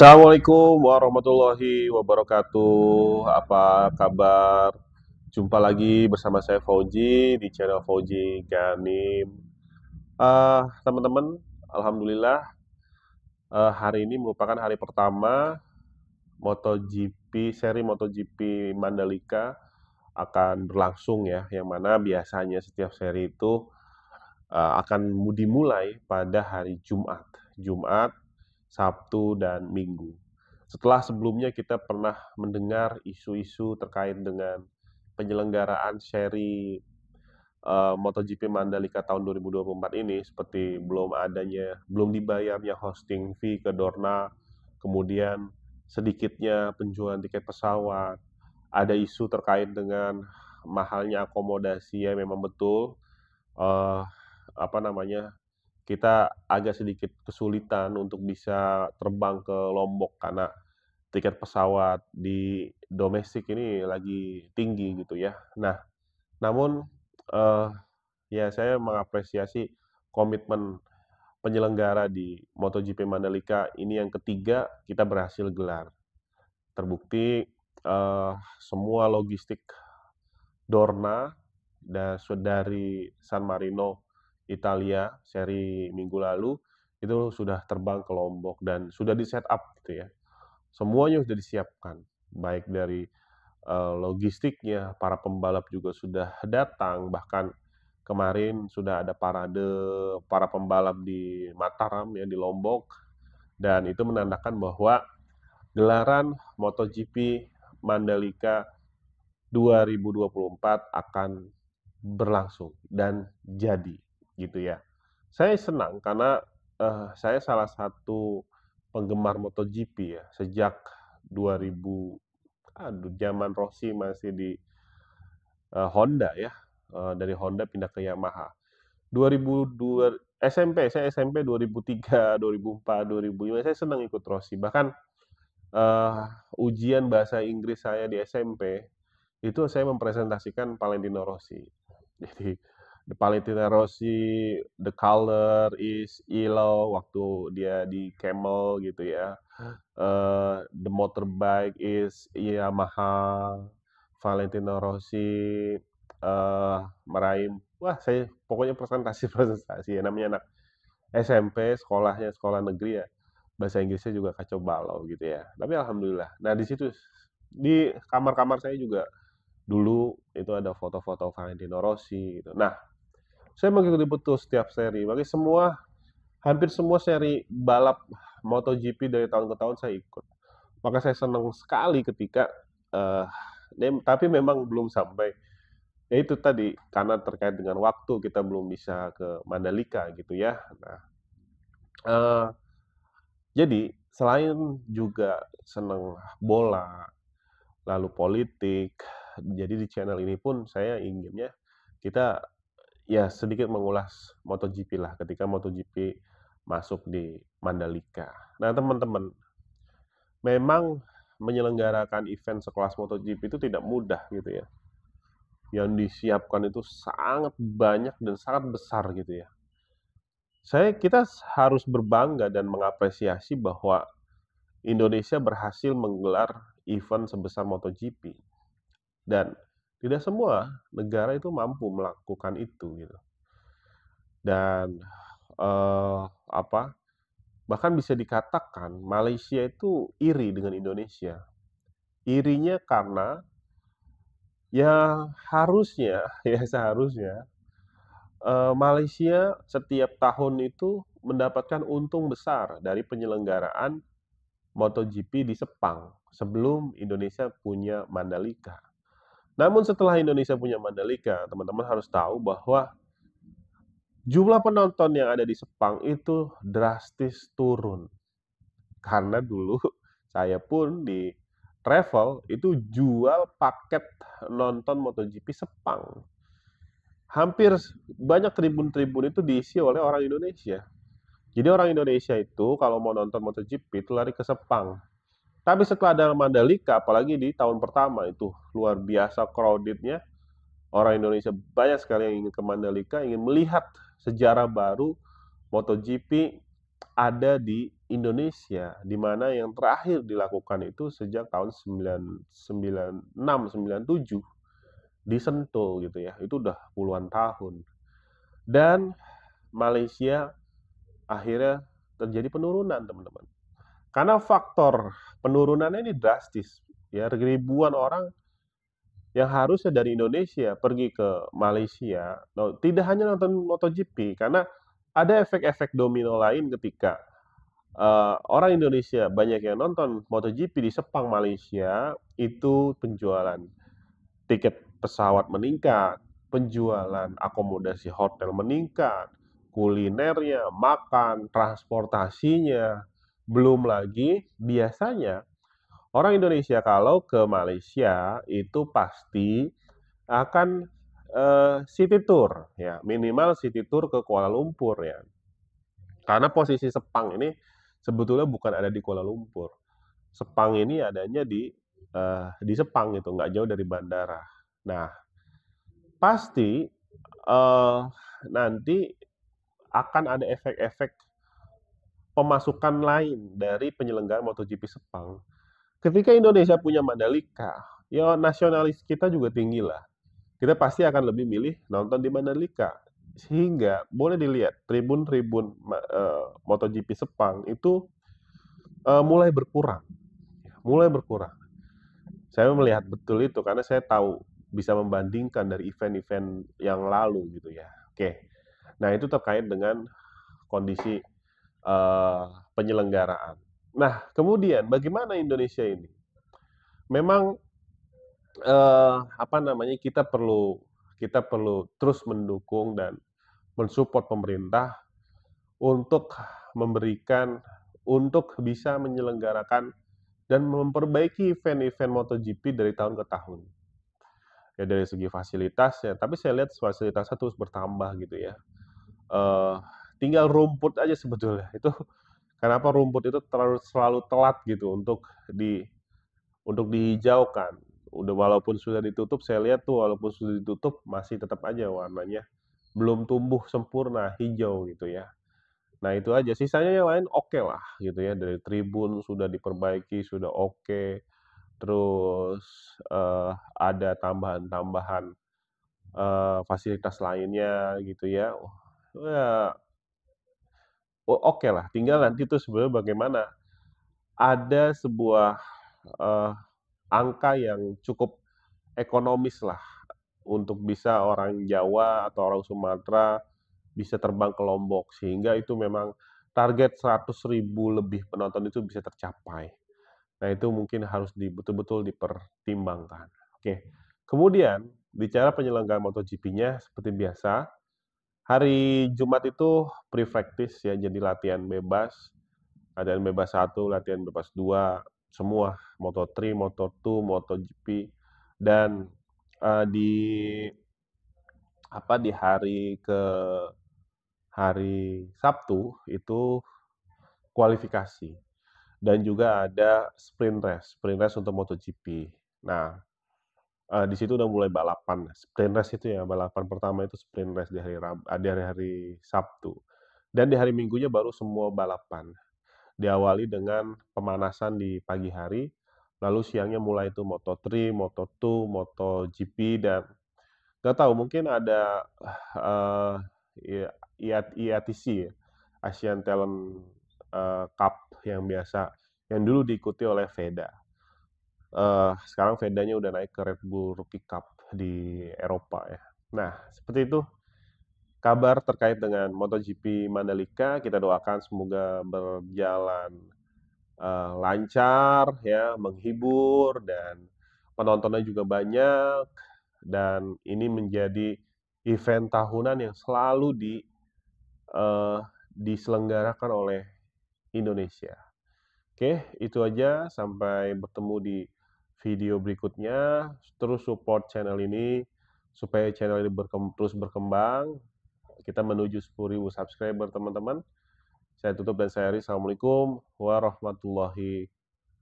Assalamualaikum warahmatullahi wabarakatuh. Apa kabar? Jumpa lagi bersama saya Fauji di channel Fauji Ganim. Teman-teman, alhamdulillah hari ini merupakan hari pertama seri MotoGP Mandalika akan berlangsung ya, yang mana biasanya setiap seri itu akan dimulai pada hari Jumat, Sabtu, dan Minggu. Setelah sebelumnya kita pernah mendengar isu-isu terkait dengan penyelenggaraan seri MotoGP Mandalika tahun 2024 ini, seperti belum dibayarnya hosting fee ke Dorna, kemudian sedikitnya penjualan tiket pesawat, ada isu terkait dengan mahalnya akomodasi. Ya memang betul, eh, apa namanya, kita agak sedikit kesulitan untuk bisa terbang ke Lombok karena tiket pesawat di domestik ini lagi tinggi gitu ya. Nah, namun eh, ya saya mengapresiasi komitmen penyelenggara di MotoGP Mandalika ini, yang ketiga kita berhasil gelar. Terbukti semua logistik Dorna dan dari San Marino, Italia, seri minggu lalu itu sudah terbang ke Lombok dan sudah di setup gitu ya. Semuanya sudah disiapkan, baik dari logistiknya, para pembalap juga sudah datang, bahkan kemarin sudah ada parade para pembalap di Mataram ya, di Lombok, dan itu menandakan bahwa gelaran MotoGP Mandalika 2024 akan berlangsung dan jadi gitu ya. Saya senang karena saya salah satu penggemar MotoGP ya sejak 2000, zaman Rossi masih di Honda ya. Dari Honda pindah ke Yamaha. 2002 saya SMP 2003, 2004, 2005 saya senang ikut Rossi. Bahkan eh, ujian bahasa Inggris saya di SMP itu saya mempresentasikan Valentino Rossi. Jadi the Valentino Rossi, the color is yellow waktu dia di Camel gitu ya. The motorbike is Yamaha. Valentino Rossi meraih, wah saya pokoknya presentasi ya, namanya anak SMP, sekolah negeri ya, bahasa Inggrisnya juga kacau balau gitu ya. Tapi alhamdulillah. Nah di situ di kamar-kamar saya juga dulu itu ada foto-foto Valentino Rossi gitu. Nah, saya mengikuti betul setiap seri. Hampir semua seri balap MotoGP dari tahun ke tahun saya ikut. Maka saya senang sekali ketika eh tapi memang belum sampai, ya itu tadi karena terkait dengan waktu kita belum bisa ke Mandalika gitu ya. Nah, eh, jadi selain juga senang bola, lalu politik, jadi di channel ini pun saya inginnya kita ya sedikit mengulas MotoGP lah ketika MotoGP masuk di Mandalika. Nah, teman-teman, memang menyelenggarakan event sekelas MotoGP itu tidak mudah gitu ya. Yang disiapkan itu sangat banyak dan sangat besar gitu ya. Kita harus berbangga dan mengapresiasi bahwa Indonesia berhasil menggelar event sebesar MotoGP, dan tidak semua negara itu mampu melakukan itu gitu. Dan apa, bahkan bisa dikatakan Malaysia itu iri dengan Indonesia. Irinya karena ya harusnya ya seharusnya Malaysia setiap tahun itu mendapatkan untung besar dari penyelenggaraan MotoGP di Sepang sebelum Indonesia punya Mandalika. Namun setelah Indonesia punya Mandalika, teman-teman harus tahu bahwa jumlah penonton yang ada di Sepang itu drastis turun. Karena dulu saya pun di travel itu jual paket nonton MotoGP Sepang. Hampir banyak tribun-tribun itu diisi oleh orang Indonesia. Jadi orang Indonesia itu kalau mau nonton MotoGP itu lari ke Sepang. Tapi setelah ada Mandalika, apalagi di tahun pertama itu luar biasa crowdednya. Orang Indonesia banyak sekali yang ingin ke Mandalika, ingin melihat sejarah baru MotoGP ada di Indonesia, di mana yang terakhir dilakukan itu sejak tahun 96, 97 di Sentul gitu ya. Itu udah puluhan tahun. Dan Malaysia akhirnya terjadi penurunan, teman-teman. Karena faktor penurunannya ini drastis. Ya, ribuan orang yang harusnya dari Indonesia pergi ke Malaysia, no, tidak hanya nonton MotoGP, karena ada efek-efek domino lain ketika orang Indonesia banyak yang nonton MotoGP di Sepang, Malaysia, itu penjualan tiket pesawat meningkat, penjualan akomodasi hotel meningkat, kulinernya, makan, transportasinya, belum lagi biasanya orang Indonesia kalau ke Malaysia itu pasti akan city tour ya, minimal city tour ke Kuala Lumpur ya. Karena posisi Sepang ini sebetulnya bukan ada di Kuala Lumpur. Sepang ini adanya di Sepang itu, nggak jauh dari bandara. Nah, pasti nanti akan ada efek-efek pemasukan lain dari penyelenggara MotoGP Sepang. Ketika Indonesia punya Mandalika, ya nasionalis kita juga tinggi lah. Kita pasti akan lebih milih nonton di Mandalika. Sehingga boleh dilihat tribun-tribun MotoGP Sepang itu mulai berkurang, mulai berkurang. Saya melihat betul itu karena saya tahu bisa membandingkan dari event-event yang lalu gitu ya. Oke. Nah, itu terkait dengan kondisi penyelenggaraan. Nah, kemudian bagaimana Indonesia ini? Memang apa namanya, kita perlu terus mendukung dan mensupport pemerintah untuk memberikan untuk bisa menyelenggarakan dan memperbaiki event-event MotoGP dari tahun ke tahun. Ya dari segi fasilitasnya, tapi saya lihat fasilitasnya terus bertambah gitu ya. Eh, Tinggal rumput aja sebetulnya. Itu kenapa rumput itu selalu telat gitu untuk dihijaukan. Udah walaupun sudah ditutup, saya lihat tuh walaupun sudah ditutup masih tetap aja warnanya belum tumbuh sempurna hijau gitu ya. Nah itu aja, sisanya yang lain oke lah gitu ya. Dari tribun sudah diperbaiki, sudah oke. Terus ada tambahan-tambahan fasilitas lainnya gitu ya. Ya, oke lah. Tinggal nanti tuh sebenarnya bagaimana ada sebuah eh, angka yang cukup ekonomis lah untuk bisa orang Jawa atau orang Sumatera bisa terbang ke Lombok sehingga itu memang target 100.000 lebih penonton itu bisa tercapai. Nah, itu mungkin harus betul-betul dipertimbangkan. Oke. Kemudian bicara penyelenggaraan MotoGP-nya seperti biasa, hari Jumat itu free practice ya, jadi latihan bebas. Latihan bebas 1, latihan bebas 2, semua Moto3, Moto2, MotoGP dan di di hari Sabtu itu kualifikasi dan juga ada sprint race untuk MotoGP. Nah, di situ udah mulai balapan. Sprint race itu ya, balapan pertama itu sprint race di hari-hari Sabtu. Dan di hari Minggunya baru semua balapan. Diawali dengan pemanasan di pagi hari, lalu siangnya mulai itu Moto3, Moto2, MotoGP dan nggak tahu mungkin ada uh, IATC ya, Asian Talent Cup yang biasa yang dulu diikuti oleh Veda. Sekarang Vedanya udah naik ke Red Bull Rookie Cup di Eropa ya. Nah, seperti itu kabar terkait dengan MotoGP Mandalika. Kita doakan semoga berjalan lancar ya, menghibur dan penontonnya juga banyak dan ini menjadi event tahunan yang selalu diselenggarakan oleh Indonesia. Oke, itu aja. Sampai bertemu di video berikutnya. Terus support channel ini supaya channel ini terus berkembang. Kita menuju 10.000 subscriber, teman-teman. Saya tutup dan saya akhiri. Assalamualaikum warahmatullahi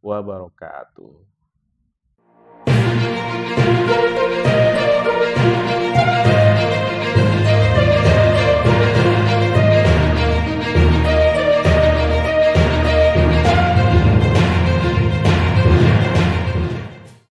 wabarakatuh.